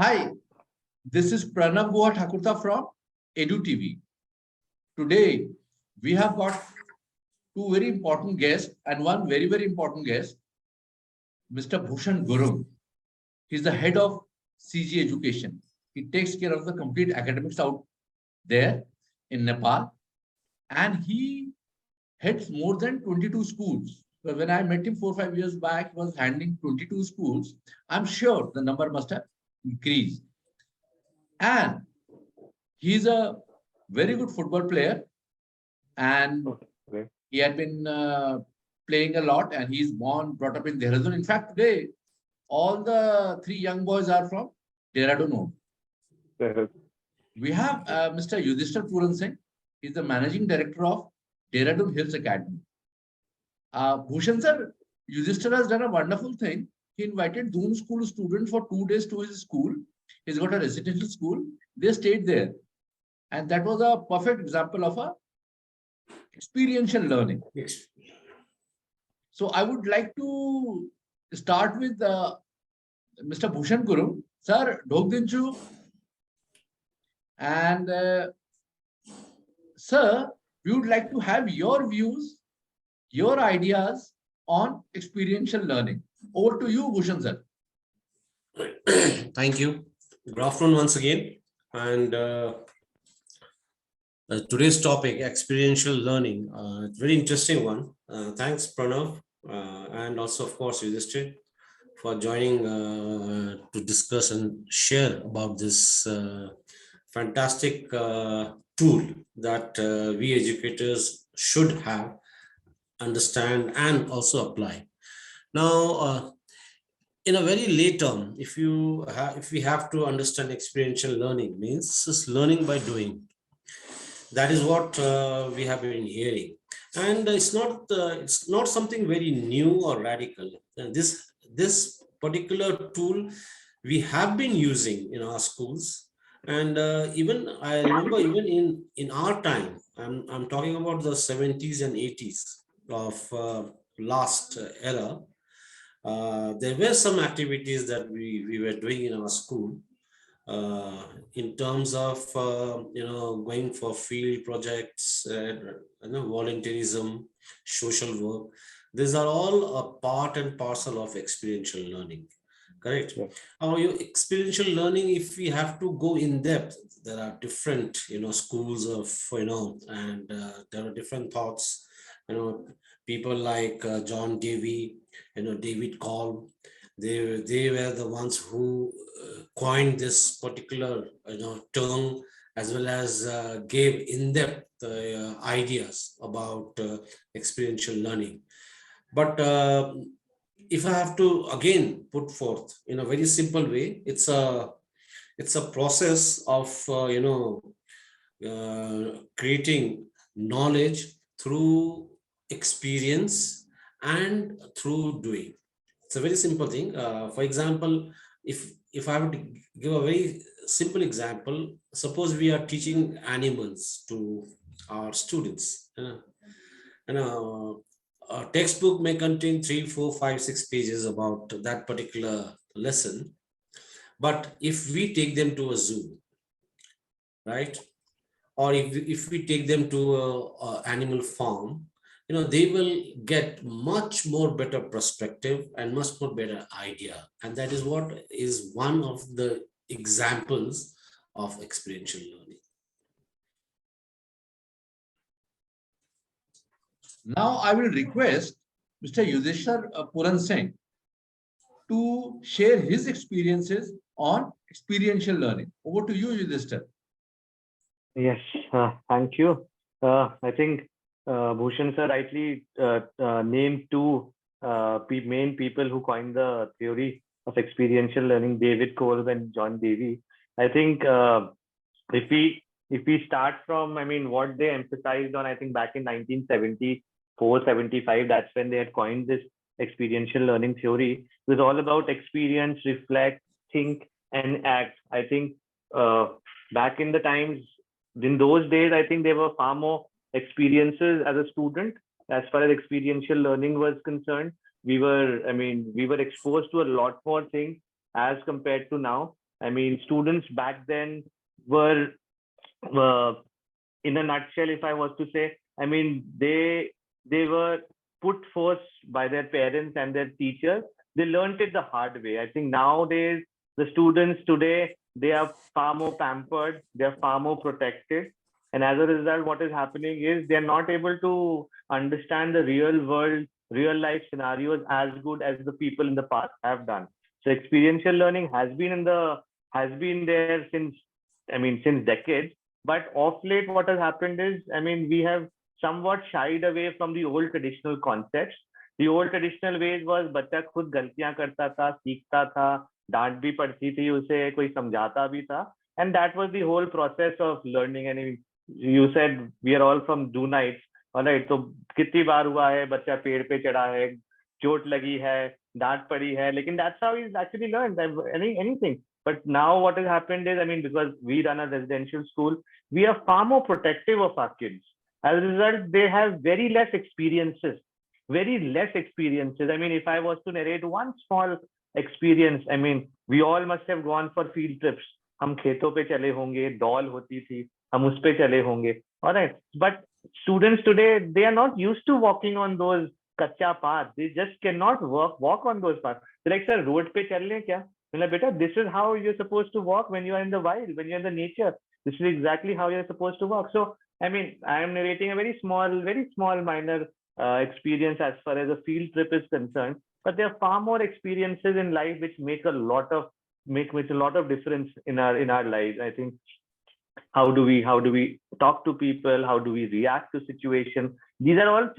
Hi, this is Pranav Goa Thakurta from Edu TV. Today, we have got two very important guests and one very important guest, Mr. Bhushan Gurung. He's the head of CG Education. He takes care of the complete academics out there in Nepal, and he heads more than 22 schools. So when I met him 4 or 5 years back, he was handling 22 schools. I'm sure the number must have increased. And he's a very good football player, and he had been playing a lot, and he's brought up in Dehradun. In fact, today, all the three young boys are from Dehradun. We have Mr. Yudhishthir Puran Singh. He's the managing director of Dehradun Hills Academy. Bhushan sir, Yudhishthir has done a wonderful thing. He invited Doon school students for 2 days to his school. He's got a residential school. They stayed there. And that was a perfect example of a experiential learning. Yes. So I would like to start with Mr. Bhushan Guru. Sir, Dhok Dinchu. And sir, we would like to have your views, your ideas on experiential learning. Over to you, Bhushan sir. Thank you. Good afternoon once again. And today's topic, experiential learning, very interesting one. Thanks, Pranav, and also, of course, Yudhishthir, for joining to discuss and share about this fantastic tool that we educators should have, understand, and also apply. Now, in a very late term, if we have to understand experiential learning, means it's learning by doing. That is what we have been hearing, and it's not something very new or radical. And this particular tool we have been using in our schools, and even I remember even in our time, I'm talking about the 70s and 80s of last era. There were some activities that we were doing in our school in terms of going for field projects, volunteerism, social work. These are all a part and parcel of experiential learning. Correct. Yeah. Our experiential learning, if we have to go in depth, there are different schools of and there are different thoughts. People like John Davy, David Call, they were the ones who coined this particular term, as well as gave in-depth ideas about experiential learning. But if I have to again put forth in a very simple way, it's a process of creating knowledge through experience and through doing. It's a very simple thing. For example, if I were to give a very simple example, suppose we are teaching animals to our students. A textbook may contain 3, 4, 5, 6 pages about that particular lesson. But if we take them to a zoo, right? Or if we take them to an animal farm, they will get much more better perspective and much more better idea. And that is what is one of the examples of experiential learning. Now I will request Mr. Yudhishthir Puran Singh to share his experiences on experiential learning. Over to you, Yudhishthir. Yes, thank you. I think Bhushan sir rightly named two main people who coined the theory of experiential learning, David Kolb and John Davy. I think if we start from, what they emphasized on, I think back in 1974, 75, that's when they had coined this experiential learning theory. It was all about experience, reflect, think, and act. I think back in the times, in those days, I think there were far more experiences as a student. As far as experiential learning was concerned, we were exposed to a lot more things as compared to now. I mean, students back then were, uh, in a nutshell, if I was to say, I mean, they were put forth by their parents and their teachers. They learned it the hard way. I think nowadays the students today, they are far more pampered, they are far more protected, and as a result, what is happening is they are not able to understand the real world, real life scenarios as good as the people in the past have done. So experiential learning has been there since, I mean, since decades. But of late, what has happened is, I mean, we have somewhat shied away from the old traditional concepts. The old traditional ways was बच्चा खुद गलतियां करता था, सीखता था, डांट भी पड़ती थी उसे, कोई समझाता भी था, and that was the whole process of learning. And you said we are all from Dunites, all right? तो कितनी बार हुआ है बच्चा पेड़ पे चढ़ा है, चोट लगी है, डांट पड़ी है, लेकिन that's how he's actually learned anything. But now what has happened is, I mean, because we run a residential school, we are far more protective of our kids. As a result, they have very less experiences, very less experiences. I mean, if I was to narrate one small experience, I mean, we all must have gone for field trips. हम खेतों पे चले होंगे, doll होती थी, हम उस पे चले होंगे, all right? But students today, they are not used to walking on those कच्चा path. They just cannot walk on those paths. They're like, sir, road पे चल रहे क्या? Like, beta, this is how you're supposed to walk when you are in the wild, when you're in the nature. This is exactly how you're supposed to walk. So, I mean, I am narrating a very small, minor experience as far as a field trip is concerned. But there are far more experiences in life which make a lot of difference in our lives. I think how do we talk to people, how do we react to situations, these are all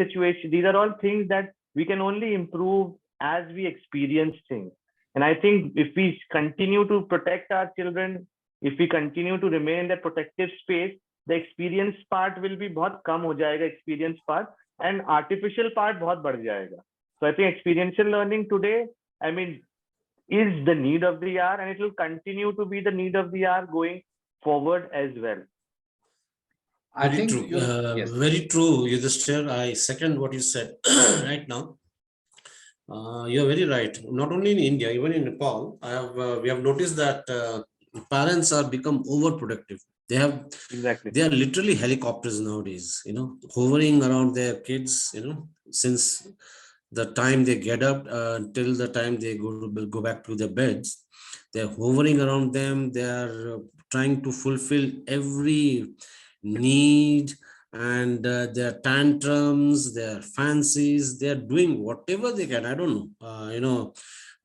things that we can only improve as we experience things. And I think if we continue to protect our children, if we continue to remain in that protective space, the experience part will be बहुत कम हो जाएगा, experience part, and artificial part बहुत बढ़ जाएगा. So I think experiential learning today, I mean, is the need of the hour, and it will continue to be the need of the hour going forward as well. I Very think true. yes. Very true, Yudhishthir. I second what you said right now. You're very right. Not only in India, even in Nepal, we have noticed that parents are become overprotective. Exactly. They are literally helicopters nowadays. Hovering around their kids. Since the time they get up till the time they go back to their beds, they're hovering around them. They are trying to fulfill every need, and their tantrums, their fancies, they're doing whatever they can. I don't know,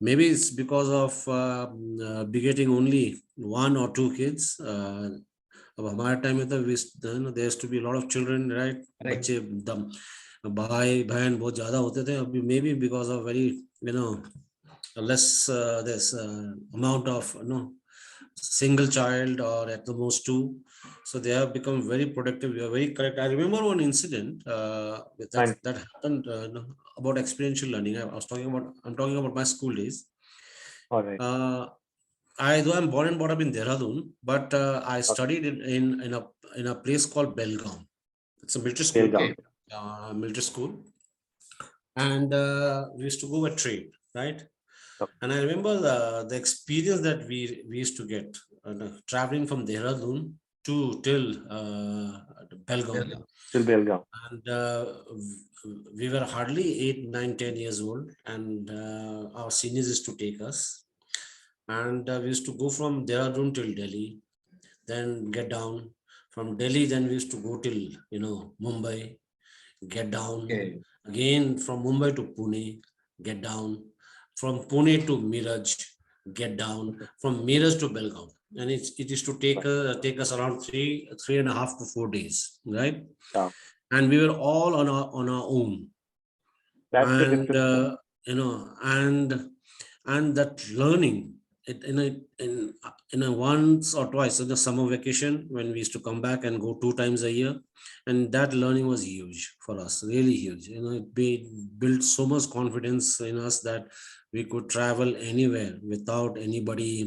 maybe it's because of begetting only one or two kids. अब हमारे time में तो there used to be a lot of children, right? बच्चे दम भाई बहन बहुत ज्यादा होते थे. अभी maybe because of very less this amount of single child or at the most two, so they have become very protective. You are very correct. I remember one incident that happened about experiential learning. I'm talking about my school days. All right. Though I'm born and brought up in Dehradun, but I studied in a place called Belgaum. It's a military school. Okay. Military school, and we used to go by train, right? And I remember the experience that we used to get traveling from Dehradun till Belgaum. Till Belgaum. And we were hardly 8, 9, 10 years old, and our seniors used to take us. And we used to go from Dehradun till Delhi, then get down. From Delhi, then we used to go till Mumbai, get down. Okay. Again from Mumbai to Pune, get down. From Pune to Miraj, get down. From Miraj to Belgaum, and it is to take us around 3.5 to 4 days, right? Yeah. And we were all on our own. That's the And difference. And that learning it in a once or twice in the summer vacation, when we used to come back and go 2 times a year, and that learning was huge for us, really huge. It built so much confidence in us that we could travel anywhere without anybody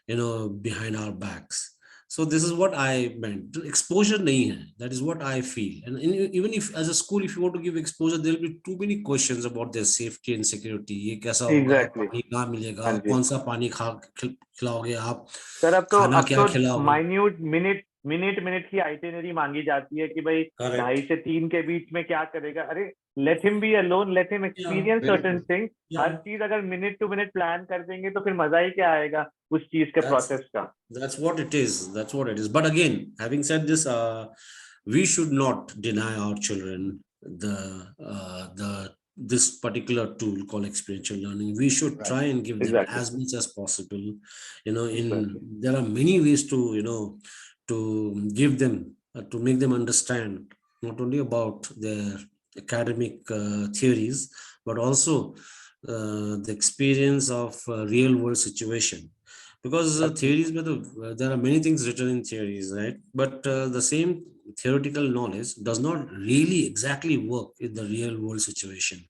behind our backs. So this is what I meant. Exposure nahi hai. That is what I feel. And even if as a school, if you want to give exposure, there will be too many questions about their safety and security. ये कैसा होगा? Exactly. पानी कहाँ मिलेगा? हाँ जी कौन सा पानी खिलाओगे आप? सर, खाना अब क्या तो खिलाओगे? माइन्यूट मिनट की आइटिनरी मांगी जाती है कि भाई Correct. 2:30 से 3 के बीच में क्या करेगा. अरे let him be alone, let him Yeah, experience very certain true. Thing. Her Yeah, चीज अगर मिनट टू मिनट प्लान कर देंगे तो फिर मजा ही क्या आएगा उस चीज के that's प्रोसेस का. that's what it is. That's what it is. But again, having said this, we should not deny our children the this particular tool called experiential learning. We should Right. try and give them Exactly. as much as possible. You know, in Exactly. there are many ways to to give them to make them understand not only about their academic theories but also the experience of real world situation, because theories, but there are many things written in theories, right? But the same theoretical knowledge does not really exactly work in the real world situation,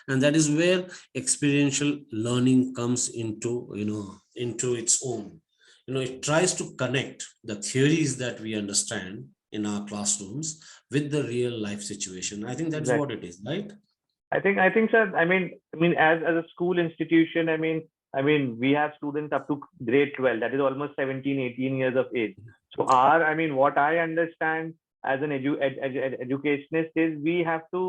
and that is where experiential learning comes into into its own. It tries to connect the theories that we understand in our classrooms with the real life situation. I think that's what Exactly. it is, right? I think, sir. I mean, as a school institution, we have students up to grade 12. That is almost 17, 18 years of age. So what I understand as an educationist is we have to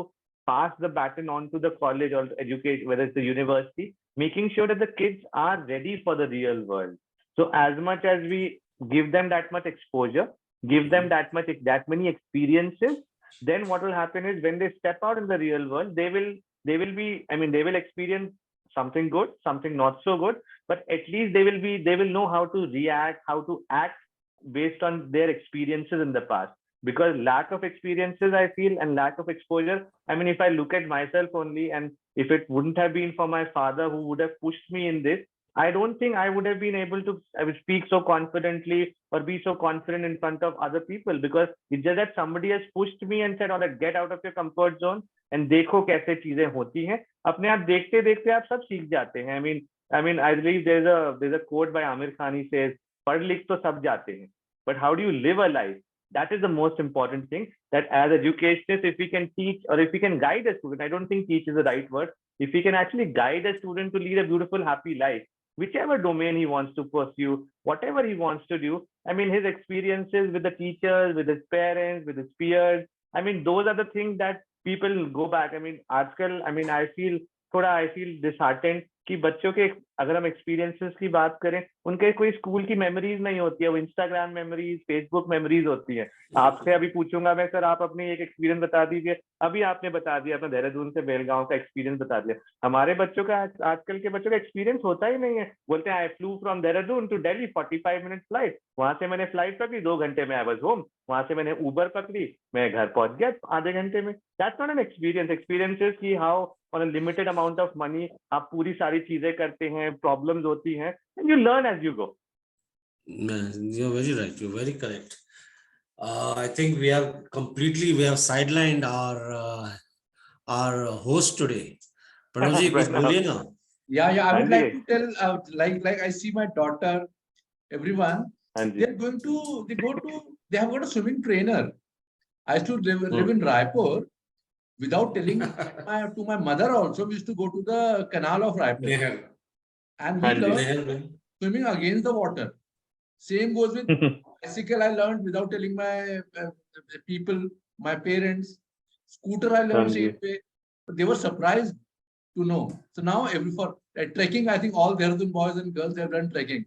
pass the baton on to the college or education, whether it's the university, making sure that the kids are ready for the real world. So as much as we give them that much exposure, give them that many experiences, then what will happen is when they step out in the real world, they will be, they will experience something good, something not so good, but at least they will know how to react, how to act based on their experiences in the past. Because lack of experiences, I feel, and lack of exposure, if I look at myself only, and if it wouldn't have been for my father who would have pushed me in this, I don't think I would have been able to, I would speak so confidently or be so confident in front of other people, because it's just that somebody has pushed me and said, all right, get out of your comfort zone and देखो कैसे चीजें होती हैं. अपने आप देखते देखते आप सब सीख जाते हैं. I believe there's a quote by Amir Khan. He says, पढ़ लिख तो सब जाते हैं, but how do you live a life? That is the most important thing. That as educationists, if we can teach or if we can guide a student, I don't think teach is the right word. If we can actually guide a student to lead a beautiful, happy life, whichever domain he wants to pursue, whatever he wants to do. His experiences with the teachers, with his parents, with his peers, those are the things that people go back. आजकल, I feel disheartened कि बच्चों के, अगर हम experiences की बात करें, उनके कोई स्कूल की मेमोरीज नहीं होती है, वो इंस्टाग्राम मेमोरीज, फेसबुक मेमोरीज होती है. आपसे अभी पूछूंगा मैं, सर आप अपनी एक एक्सपीरियंस बता दीजिए. अभी आपने बता दिया अपना देहरादून से बेलगांव का एक्सपीरियंस बता दिया. हमारे बच्चों का, आजकल के बच्चों का एक्सपीरियंस होता ही नहीं है. बोलते हैं I flew from Dehradun to Delhi, 45 minute flight. वहां से मैंने फ्लाइट पकड़ी, 2 घंटे में आई वाज होम. वहां से मैंने उबर पकड़ी, मैं घर पहुंच गया आधे घंटे में. That's not an experience. Experiences की how on a limited amount of money आप पूरी सारी चीजें करते हैं, प्रॉब्लम्स होती हैं, and you learn as you go. You're very right. You're very correct. I think we have sidelined our host today. Pranav ji, कुछ बोलिए ना. Yeah. I would हाँ like to tell, like I see my daughter, everyone, ji. they have got a swimming trainer. I used to live in Raipur. Without telling to my mother also, we used to go to the canal of Raipur. Nehar. And we हाँ जी. learned Nehar. swimming against the water. Same goes with bicycle. I learned without telling my people, my parents. Scooter, I learned हाँ जी. same way. But they were surprised to know. So now for trekking, I think all Dehradun boys and girls have done trekking.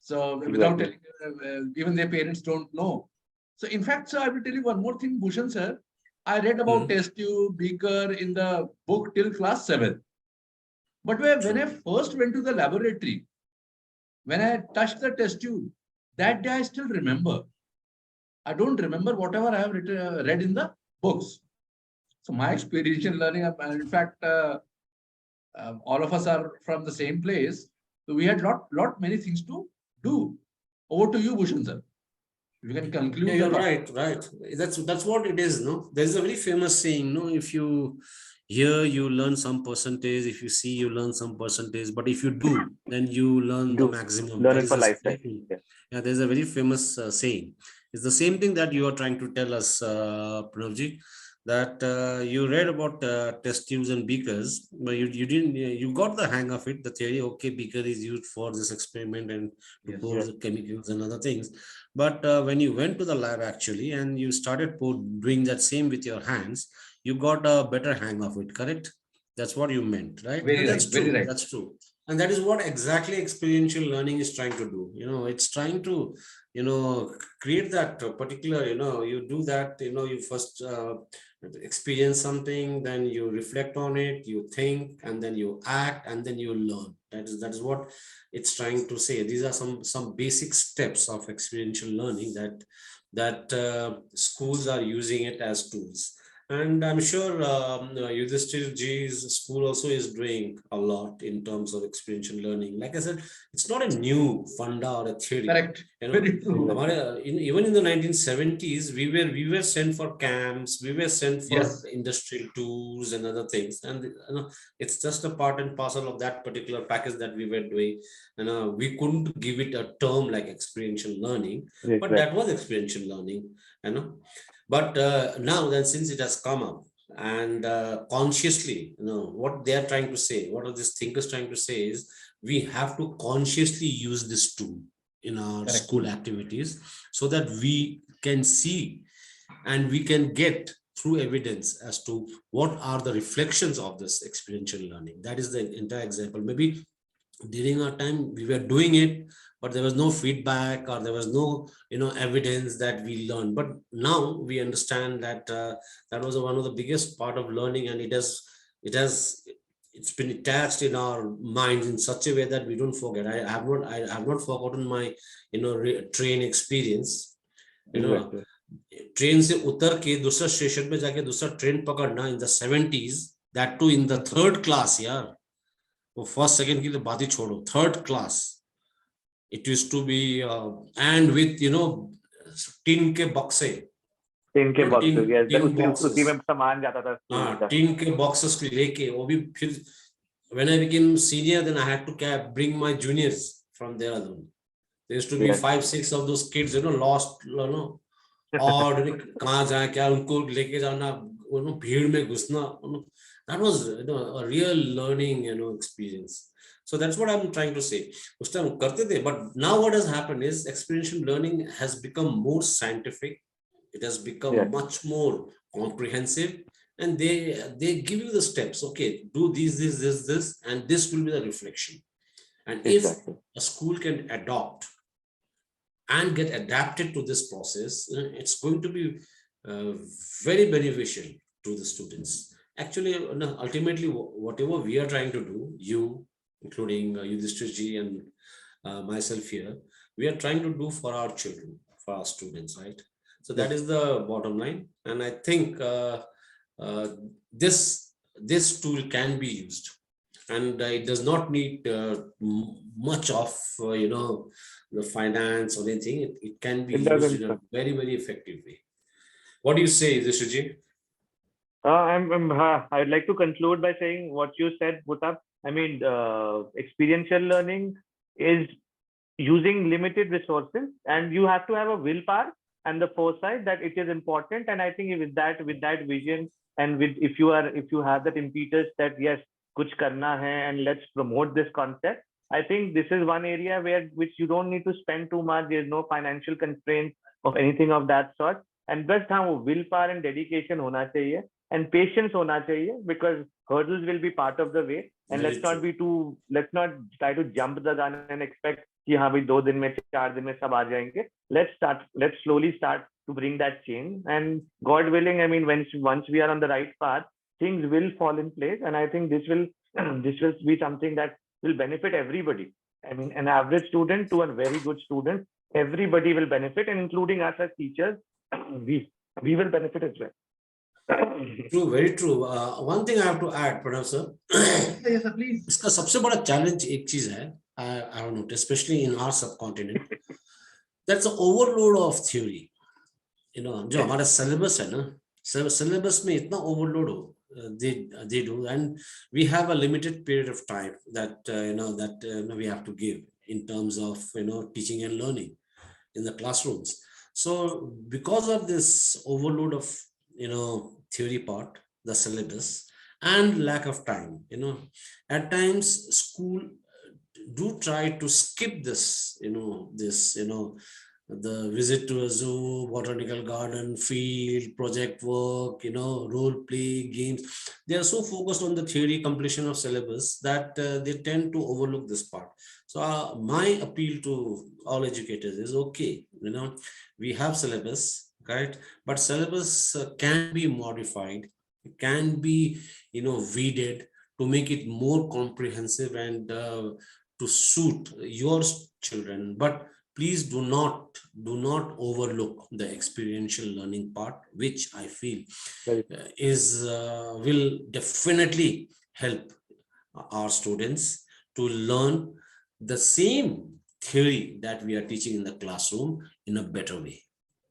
So without Exactly. telling, even their parents don't know. So in fact, sir, I will tell you one more thing, Bhushan sir. I read about test tube, beaker in the book till class 7. But when I first went to the laboratory, when I touched the test tube, that day I still remember. I don't remember whatever I have read in the books. So my experiential learning, in fact, all of us are from the same place. So we had lot many things to do. Over to you, Bhushan sir. You can conclude. Yeah, you're right. That's what it is. No, there's a very famous saying. No, if you Here you learn some percentage. If you see, you learn some percentage. But if you do, then you learn the Do maximum. learn That it is for the lifetime. saying. Yeah. Yeah, there's a very famous saying. It's the same thing that you are trying to tell us, Pranavji, that you read about test tubes and beakers, but you didn't, you got the hang of it, the theory. Okay, beaker is used for this experiment and to Yes. pour Yes. the chemicals and other things. But when you went to the lab actually and you started doing that same with your hands, you got a better hang of it, correct? That's what you meant, right? Very And right. that's Very true. right. That's true. And that is what exactly experiential learning is trying to do. It's trying to, create that particular, you do that, you first experience something, then you reflect on it, you think, and then you act, and then you learn. That is what it's trying to say. These are some basic steps of experiential learning that schools are using it as tools. And I'm sure Yudhishthir Ji's school also is doing a lot in terms of experiential learning. Like I said, it's not a new funda or a theory. Correct. Very true. Even in the 1970s, we were sent for camps, we were sent for Yes. industrial tours and other things, and it's just a part and parcel of that particular package that we were doing. We couldn't give it a term like experiential learning, but that Exactly. was experiential learning. you know but now then, since it has come up, and consciously, what they are trying to say, what are these thinkers trying to say is, we have to consciously use this tool in our Correct. school activities, so that we can see and we can get through evidence as to what are the reflections of this experiential learning. That is the entire example. Maybe during our time we were doing it, but there was no feedback, or there was no evidence that we learned. But now we understand that that was one of the biggest part of learning, and it has it's been attached in our minds in such a way that we don't forget. I have not forgotten my train experience. you know Exactly. Train से उतर के दूसरा station पे जाके दूसरा train पकड़ना in the 70s, that too in the third class यार. वो फर्स्ट सेकंड की तो बात ही छोड़ो, third class. It used to be and with tin के बक्से, टिन के टिन बॉक्सेस, यस, टिन उसी बॉक्सेस. उसी में सामान जाता था स्कूल हाँ, का. टिन के बॉक्सेस को लेके वो भी फिर when I became senior, then I had to bring my juniors from there alone. There used to be Yes. 5-6 of those kids, lost, और कहाँ जाए क्या उनको लेके जाना, भीड़ में घुसना. That was a real learning experience. So that's what I'm trying to say. उस टाइम करते थे, but now what has happened is experiential learning has become more scientific. It has become Yes. much more comprehensive, and they give you the steps. Okay, do this, and this will be the reflection. And if Exactly. a school can adopt and get adapted to this process, it's going to be uh, very beneficial to the students. Actually, ultimately, whatever we are trying to do, you, including Yudhishthir ji and myself here, we are trying to do for our children, for our students, right? So that Yes. is the bottom line. And I think uh, this this tool can be used, and it does not need much of the finance or anything. It can be It used doesn't. in a very, very effective way. What do you say, Yudhishthir? I'd like to conclude by saying what you said, Bhutab. I mean, experiential learning is using limited resources, and you have to have a willpower and the foresight that it is important. And I think with that vision, and if you have that impetus that yes, kuch karna hai, and let's promote this concept. I think this is one area which you don't need to spend too much. There's no financial constraints of anything of that sort. And बस हाँ वो willpower and dedication होना चाहिए, and patience होना चाहिए, because hurdles will be part of the way. And Very let's not try to jump the gun and expect कि हाँ भाई 2 दिन में 4 दिन में सब आ जाएंगे. Let's slowly start to bring that change, and God willing, I mean, once we are on the right path, things will fall in place. And I think this will this will be something that will benefit everybody. I mean, an average student to a very good student, everybody will benefit, and including us as teachers, we will benefit as well. true, very true. One thing I have to add, Pranav sir. Yes, sir, please. इसका सबसे बड़ा challenge एक चीज है, I don't know, especially in our subcontinent, that's the overload of theory. जो हमारा syllabus है ना, सिलेबस में इतना ओवरलोड हो, they do, and we have a limited period of time that we have to give in terms of teaching and learning in the classrooms. So because of this overload of theory part, the syllabus, and lack of time, at times school do try to skip the visit to a zoo, botanical garden, field, project work, role play, games. They are so focused on the theory completion of syllabus that they tend to overlook this part. So my appeal to all educators is, okay, we have syllabus, right? But syllabus can be modified, can be, weeded to make it more comprehensive and to suit your children. But please do not overlook the experiential learning part, which I feel Very is will definitely help our students to learn the same theory that we are teaching in the classroom in a better way.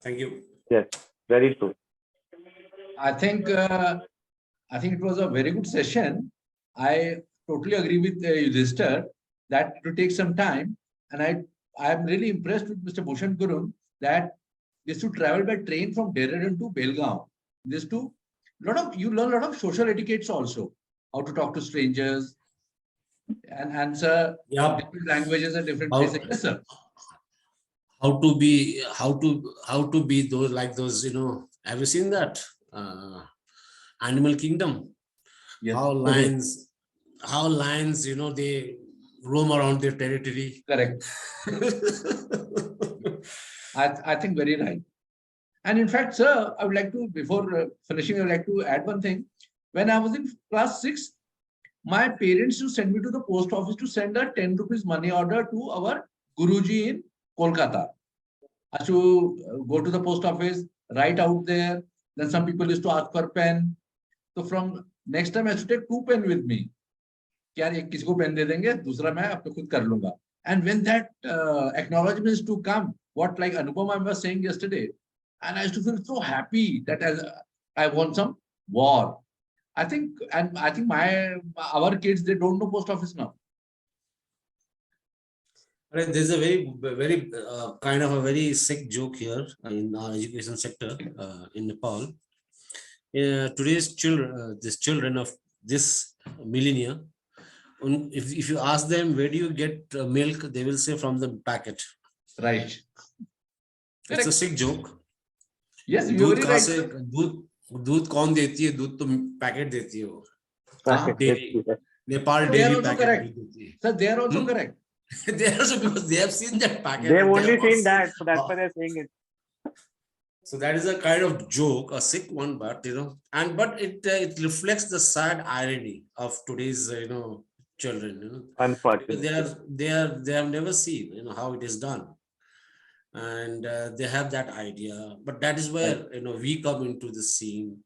Thank you. yes, very true. I think it was a very good session. I totally agree with Yudhishthir that it will take some time, and I am really impressed with Mr. Bhushan Gurung that this to travel by train from Dehradun to Belgaum. This to you learn a lot of social etiquettes also, how to talk to strangers and answer Yeah. different languages and different How, places. Yes, sir. how to be those, like those, have you seen that Animal Kingdom? Yes. How lions, they roam around their territory. Correct. I think very right. And in fact, sir, I would like to, before finishing, I would like to add one thing. When I was in class 6, my parents used to send me to the post office to send a 10 rupees money order to our Guruji in Kolkata. I had to go to the post office, write out there. Then some people used to ask for pen. So from next time, I used to take 2 pen with me. यार एक किसी को pen दे देंगे, दूसरा मैं अपने खुद कर लूंगा. And when that acknowledgement is to come, what like Anupama was saying yesterday, and I used to feel so happy that I won some war. I think our kids, they don't know post office now. There's a very kind of a very sick joke here in our education sector in Nepal. Today's children, these children of this millennia, if you ask them where do you get milk, they will say from the packet. Right. It's a sick joke. Yes, you're very right. दूध कौन देती है? दूध तो packet देती है वो. Nepal They are dairy also packet correct. देती है. Sir, they are also correct. They are also, because they have seen that packet. They've only seen that, so that's why they're saying it. So that is a kind of joke, a sick one, but but it reflects the sad irony of today's children. Unfortunately, they have never seen how it is done, and they have that idea. But that is where we come into the scene,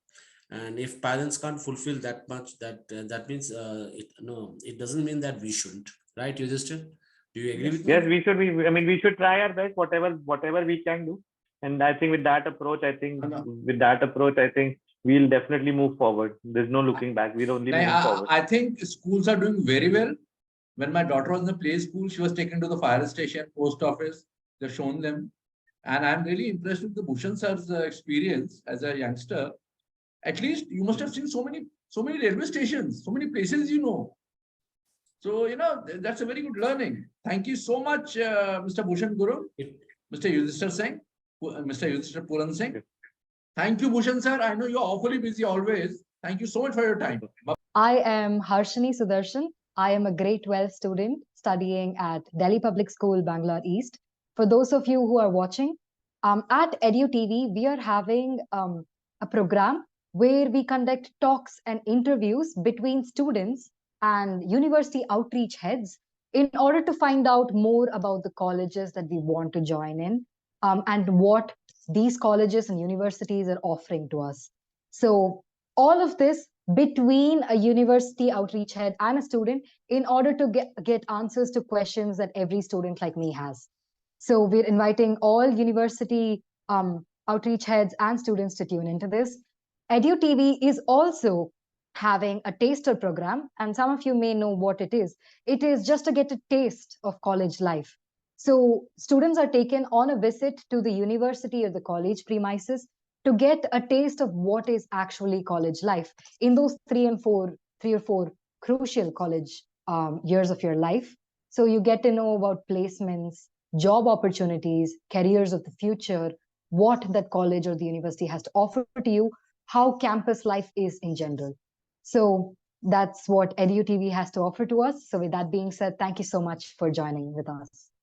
and if parents can't fulfill that much, that means it doesn't mean that we shouldn't, right, Yudhishthir? Do you agree with me? yes, we should. We should try our best, whatever we can do. And I think with that approach, we'll definitely move forward. There's no looking back. We'll only move forward. I think schools are doing very well. When my daughter was in the play school, she was taken to the fire station, post office. They've shown them. And I'm really impressed with the Bhushan sir's experience as a youngster. At least you must have seen so many railway stations, so many places So, that's a very good learning. Thank you so much, Mr. Bhushan Guru, Mr. Yudhishthir Singh, Mr. Yudhishthir Puran Singh. Thank you, Bhushan sir. I know you're awfully busy always. Thank you so much for your time. I am Harshini Sudarshan. I am a grade 12 student studying at Delhi Public School, Bangalore East. For those of you who are watching, at EduTV, we are having a program where we conduct talks and interviews between students and university outreach heads in order to find out more about the colleges that we want to join in and what these colleges and universities are offering to us. So all of this between a university outreach head and a student in order to get answers to questions that every student like me has. So we're inviting all university outreach heads and students to tune into this. EduTV is also having a taster program, and some of you may know what it is. It is just to get a taste of college life. So students are taken on a visit to the university or the college premises to get a taste of what is actually college life in those 3 or 4 crucial college years of your life. So you get to know about placements, job opportunities, careers of the future, what that college or the university has to offer to you, how campus life is in general. So that's what EduTV has to offer to us. So with that being said, thank you so much for joining with us.